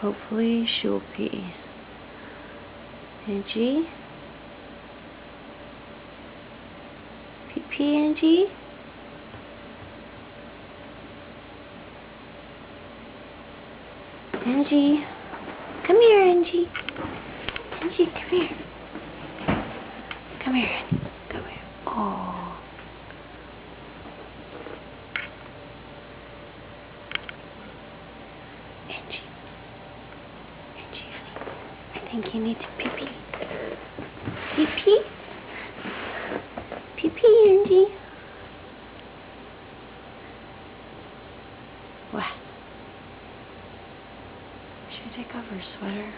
Hopefully she'll pee. Angie? Pee, Angie? Angie? Come here, Angie. Angie, come here. Come here, Angie. Come here. Oh. Angie. Angie, honey. I think you need to pee-pee. Pee-pee? Pee-pee, Angie. What? Should I take off her sweater?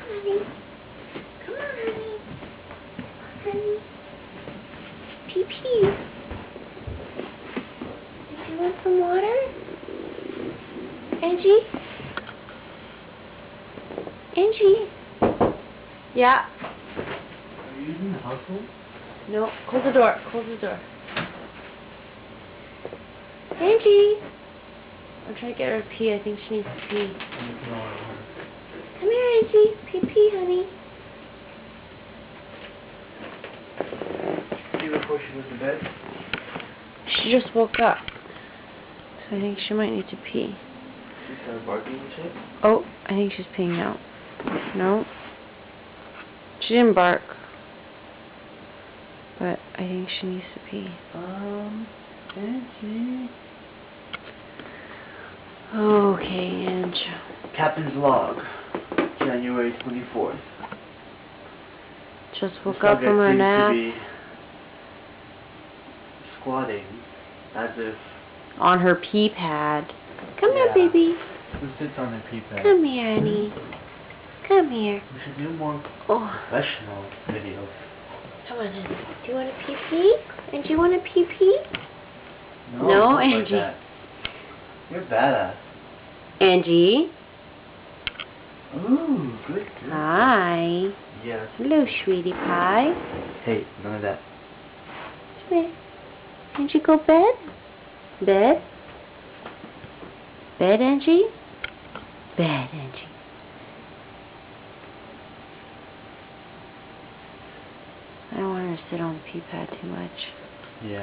Honey. Come on, honey. Honey. Pee-pee. Did you want some water? Angie? Angie? Yeah. Are you using the household? No. Close the door. Close the door. Angie! I'm trying to get her to pee. I think she needs to pee. Come here, Angie. Pee-pee, honey. See before she goes to bed? She just woke up. So I think she might need to pee. She started barking and shit? Oh, I think she's peeing now. No. She didn't bark. But I think she needs to pee. Angie. Okay, Angie. Captain's log. January 24th. Just woke up from her nap. To be squatting as if... On her pee pad. Come Yeah. here, baby. Who sits on their pee pad? Come here, honey. Come here. We should do more Oh. professional videos. Come on, honey. Do you want a pee-pee? And do you want a pee-pee? No, don't like Angie. that. You're badass. Angie. Ooh, good. Hi. Yes. Hello, sweetie pie. Hey, none of that. Come here. Angie, go bed? Bed? Bed, Angie? Bed, Angie. I don't want her to sit on the pee pad too much. Yeah.